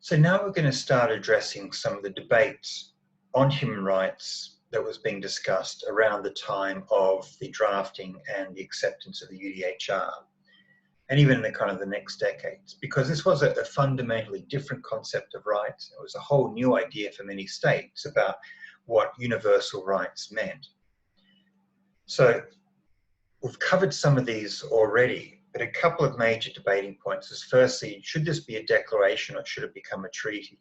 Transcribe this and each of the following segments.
So now we're going to start addressing some of the debates on human rights that was being discussed around the time of the drafting and the acceptance of the UDHR, and even in the kind of the next decades, because this was a fundamentally different concept of rights. It was a whole new idea for many states about what universal rights meant. So we've covered some of these already, but a couple of major debating points is firstly, should this be a declaration or should it become a treaty?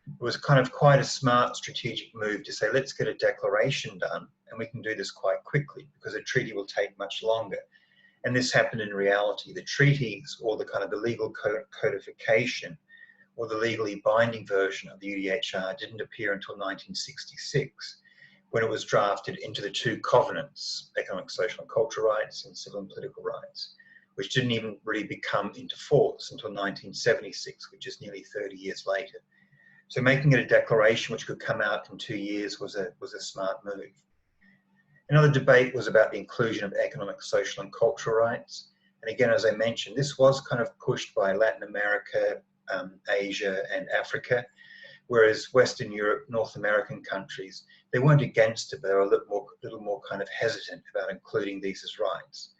It was kind of quite a smart strategic move to say, let's get a declaration done and we can do this quite quickly because a treaty will take much longer. And this happened in reality. The treaties or the kind of the legal codification or the legally binding version of the UDHR didn't appear until 1966 when it was drafted into the two covenants, economic, social and cultural rights and civil and political rights, which didn't even really become into force until 1976, which is nearly 30 years later. So making it a declaration which could come out in 2 years was a smart move. Another debate was about the inclusion of economic, social and cultural rights. And again, as I mentioned, this was kind of pushed by Latin America, Asia and Africa, whereas Western Europe, North American countries, they weren't against it, but they were a little more kind of hesitant about including these as rights.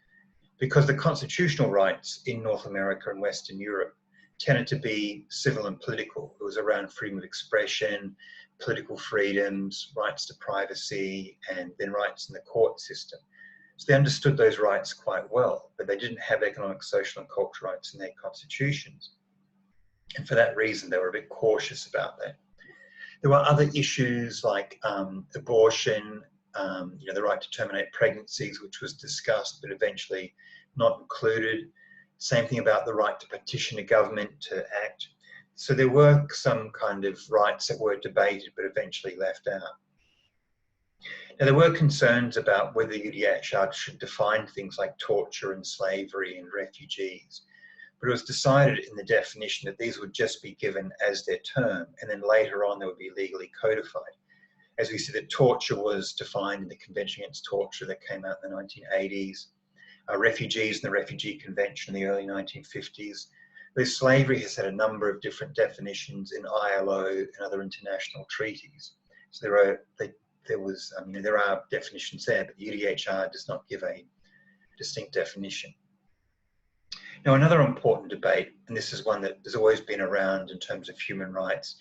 Because the constitutional rights in North America and Western Europe tended to be civil and political. It was around freedom of expression, political freedoms, rights to privacy, and then rights in the court system. So they understood those rights quite well, but they didn't have economic, social and cultural rights in their constitutions. And for that reason, they were a bit cautious about that. There were other issues like abortion, the right to terminate pregnancies, which was discussed, but eventually not included. Same thing about the right to petition a government to act. So there were some kind of rights that were debated, but eventually left out. Now, there were concerns about whether the UDHR should define things like torture and slavery and refugees. But it was decided in the definition that these would just be given as their term, and then later on they would be legally codified. As we see that torture was defined in the Convention Against Torture that came out in the 1980s, refugees in the Refugee Convention in the early 1950s. Though slavery has had a number of different definitions in ILO and other international treaties. So there are definitions there, but the UDHR does not give a distinct definition. Now, another important debate, and this is one that has always been around in terms of human rights,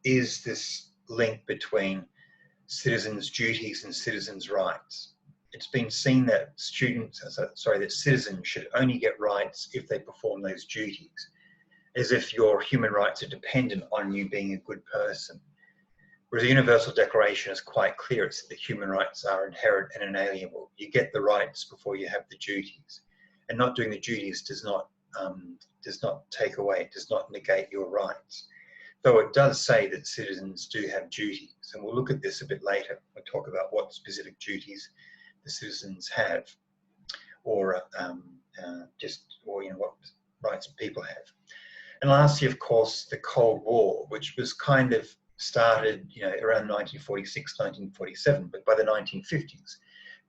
is this link between citizens' duties and citizens' rights. It's been seen that citizens should only get rights if they perform those duties, as if your human rights are dependent on you being a good person. Whereas the Universal Declaration is quite clear. It's that the human rights are inherent and inalienable. You get the rights before you have the duties. And not doing the duties does not take away, does not negate your rights. Though it does say that citizens do have duties. And we'll look at this a bit later. We'll talk about what specific duties the citizens have, or what rights people have. And lastly, of course, the Cold War, which was kind of started, around 1946, 1947, but by the 1950s,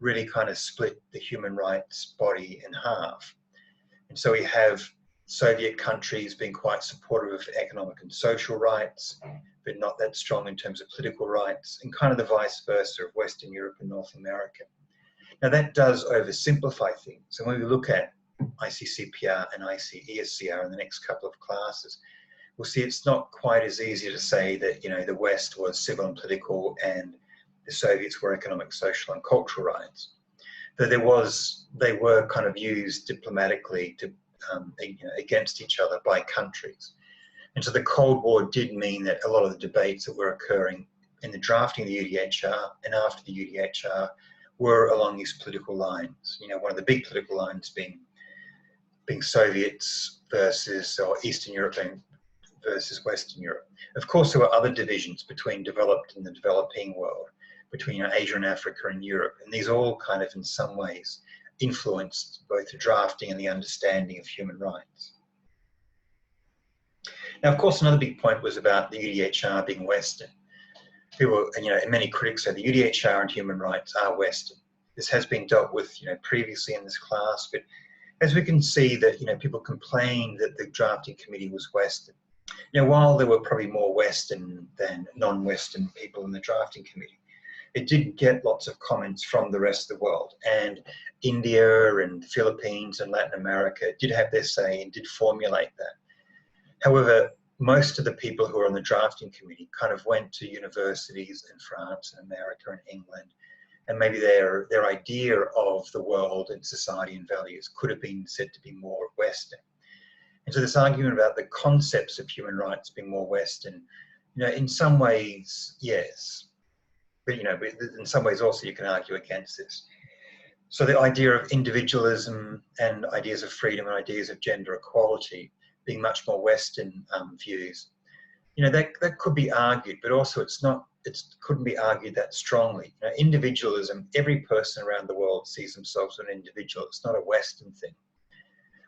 really kind of split the human rights body in half. And so we have Soviet countries being quite supportive of economic and social rights, but not that strong in terms of political rights, and kind of the vice versa of Western Europe and North America. Now that does oversimplify things. And when we look at ICCPR and ICESCR in the next couple of classes, we'll see it's not quite as easy to say that, the West was civil and political and the Soviets were economic, social and cultural rights. Though they were kind of used diplomatically to, against each other by countries. And so the Cold War did mean that a lot of the debates that were occurring in the drafting of the UDHR and after the UDHR were along these political lines. One of the big political lines being Soviets versus, or Eastern Europe versus Western Europe. Of course, there were other divisions between developed and the developing world, between Asia and Africa and Europe. And these all kind of, in some ways, influenced both the drafting and the understanding of human rights. Now, of course, another big point was about the UDHR being Western. People, and many critics say the UDHR and human rights are Western. This has been dealt with, previously in this class, but as we can see that, people complained that the drafting committee was Western. Now, while there were probably more Western than non-Western people in the drafting committee, it did get lots of comments from the rest of the world, and India and the Philippines and Latin America did have their say and did formulate that. However, most of the people who were on the drafting committee kind of went to universities in France and America and England, and maybe their idea of the world and society and values could have been said to be more Western. And so this argument about the concepts of human rights being more Western, in some ways, yes. But, in some ways also you can argue against this. So the idea of individualism and ideas of freedom and ideas of gender equality being much more Western views, that could be argued, but also it couldn't be argued that strongly. Individualism, every person around the world sees themselves as an individual. It's not a Western thing.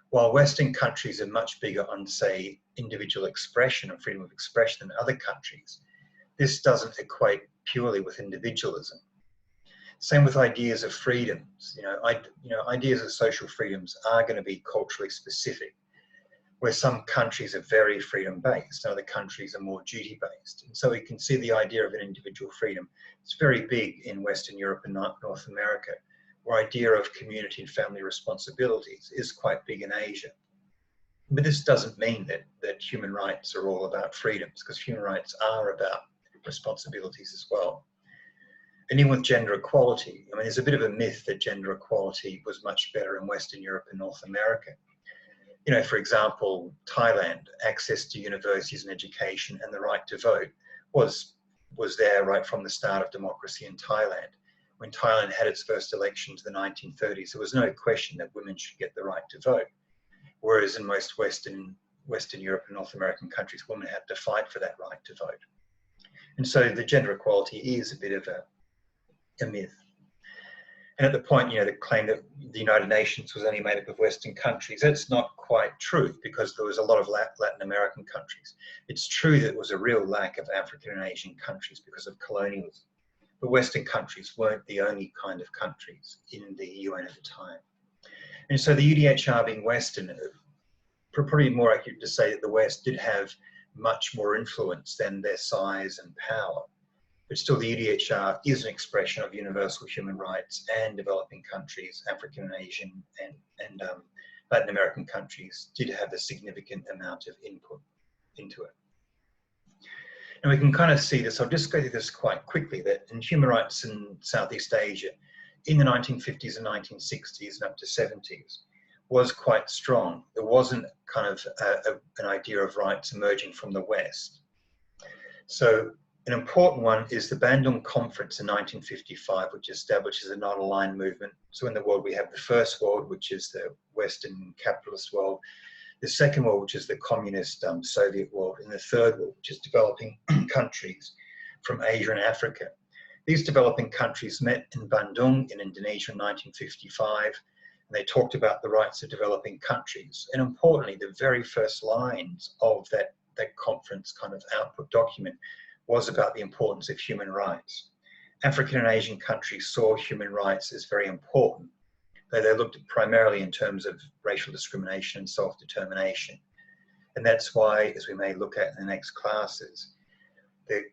While Western countries are much bigger on, say, individual expression and freedom of expression than other countries, this doesn't equate purely with individualism. Same with ideas of freedoms. Ideas of social freedoms are going to be culturally specific, where some countries are very freedom-based, and other countries are more duty-based. And so we can see the idea of an individual freedom. It's very big in Western Europe and North America, where idea of community and family responsibilities is quite big in Asia. But this doesn't mean that human rights are all about freedoms, because human rights are about responsibilities as well. And even with gender equality, there's a bit of a myth that gender equality was much better in Western Europe and North America. For example, Thailand, access to universities and education and the right to vote was there right from the start of democracy in Thailand. When Thailand had its first elections in the 1930s, there was no question that women should get the right to vote. Whereas in most Western Europe and North American countries, women had to fight for that right to vote. And so the gender equality is a bit of a myth. And at the point, the claim that the United Nations was only made up of Western countries, that's not quite true, because there was a lot of Latin American countries. It's true that there was a real lack of African and Asian countries because of colonialism. But Western countries weren't the only kind of countries in the UN at the time. And so the UDHR being Western, probably more accurate to say that the West did have much more influence than their size and power. But still, the UDHR is an expression of universal human rights, and developing countries, African and Asian and Latin American countries, did have a significant amount of input into it. And we can kind of see this, I'll just go through this quite quickly, that in human rights in Southeast Asia, in the 1950s and 1960s and up to 70s, was quite strong. There wasn't kind of an idea of rights emerging from the West. So an important one is the Bandung Conference in 1955, which establishes a non-aligned movement. So in the world, we have the first world, which is the Western capitalist world, the second world, which is the communist Soviet world, and the third world, which is developing countries from Asia and Africa. These developing countries met in Bandung in Indonesia in 1955, and they talked about the rights of developing countries. And importantly, the very first lines of that conference kind of output document was about the importance of human rights. African and Asian countries saw human rights as very important. They looked at primarily in terms of racial discrimination and self-determination. And that's why, as we may look at in the next classes, the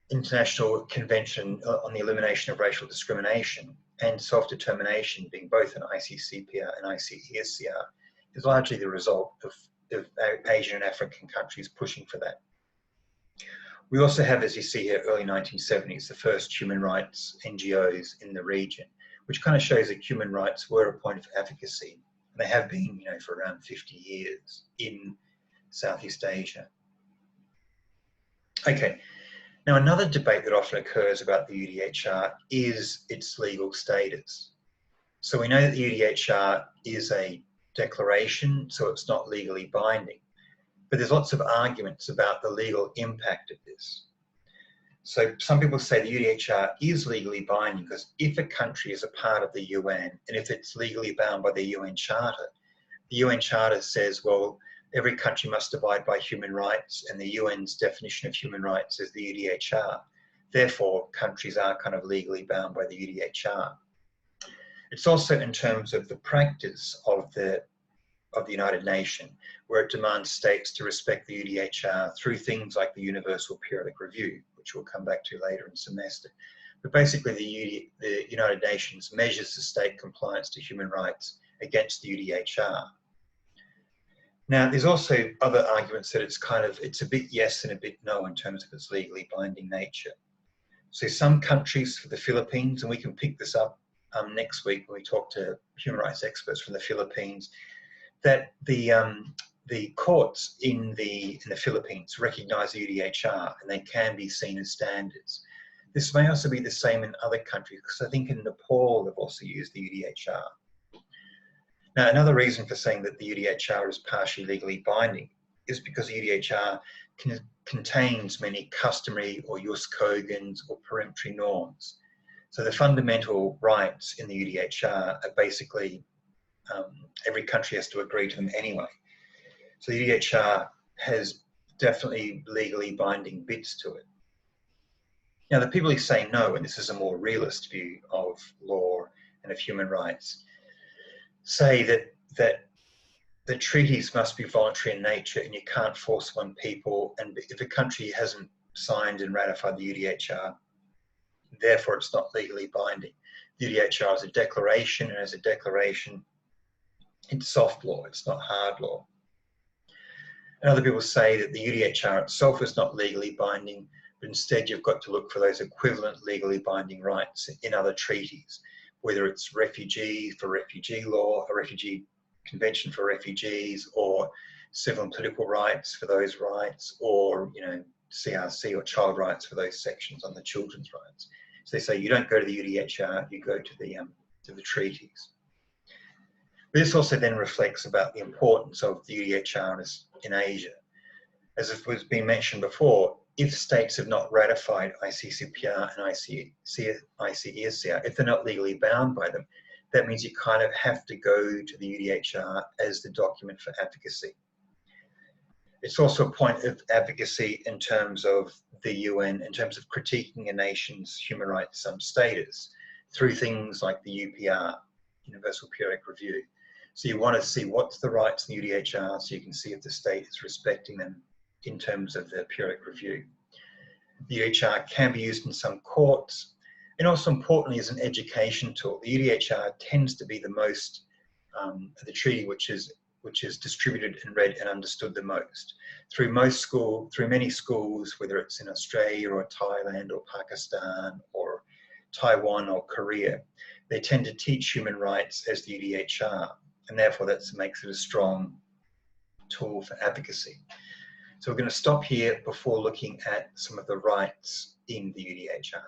International Convention on the Elimination of Racial Discrimination and Self-Determination, being both an ICCPR and ICESCR, is largely the result of Asian and African countries pushing for that. We also have, as you see here, early 1970s, the first human rights NGOs in the region, which kind of shows that human rights were a point of advocacy. And they have been, for around 50 years in Southeast Asia. Okay, now another debate that often occurs about the UDHR is its legal status. So we know that the UDHR is a declaration, so it's not legally binding. But there's lots of arguments about the legal impact of this. So some people say the UDHR is legally binding because if a country is a part of the UN and if it's legally bound by the UN Charter says, well, every country must abide by human rights, and the UN's definition of human rights is the UDHR. Therefore, countries are kind of legally bound by the UDHR. It's also in terms of the practice of the of the United Nations, where it demands states to respect the UDHR through things like the Universal Periodic Review, which we'll come back to later in the semester. But basically, the United Nations measures the state compliance to human rights against the UDHR. Now, there's also other arguments that it's a bit yes and a bit no in terms of its legally binding nature. So some countries, for the Philippines, and we can pick this up next week when we talk to human rights experts from the Philippines, that the courts in the Philippines recognize the UDHR and they can be seen as standards. This may also be the same in other countries, because I think in Nepal they've also used the UDHR. Now, another reason for saying that the UDHR is partially legally binding is because the UDHR contains many customary or jus cogens or peremptory norms. So the fundamental rights in the UDHR are basically, every country has to agree to them anyway. So the UDHR has definitely legally binding bits to it. Now, the people who say no, and this is a more realist view of law and of human rights, say that the treaties must be voluntary in nature and you can't force on people, and if a country hasn't signed and ratified the UDHR, therefore it's not legally binding. The UDHR is a declaration, and as a declaration, it's soft law, it's not hard law. And other people say that the UDHR itself is not legally binding, but instead you've got to look for those equivalent legally binding rights in other treaties, whether it's refugee for refugee law, a refugee convention for refugees, or civil and political rights for those rights, or CRC or child rights for those sections on the children's rights. So they say you don't go to the UDHR, you go to the treaties. But this also then reflects about the importance of the UDHR in Asia. As it was being mentioned before, if states have not ratified ICCPR and ICESCR, if they're not legally bound by them, that means you kind of have to go to the UDHR as the document for advocacy. It's also a point of advocacy in terms of the UN, in terms of critiquing a nation's human rights status through things like the UPR, Universal Periodic Review. So you want to see what's the rights in the UDHR so you can see if the state is respecting them in terms of the periodic review. The UDHR can be used in some courts, and also importantly as an education tool. The UDHR tends to be the most, the treaty which is distributed and read and understood the most. Through many schools, whether it's in Australia or Thailand or Pakistan or Taiwan or Korea, they tend to teach human rights as the UDHR, and therefore that makes it a strong tool for advocacy. So we're going to stop here before looking at some of the rights in the UDHR.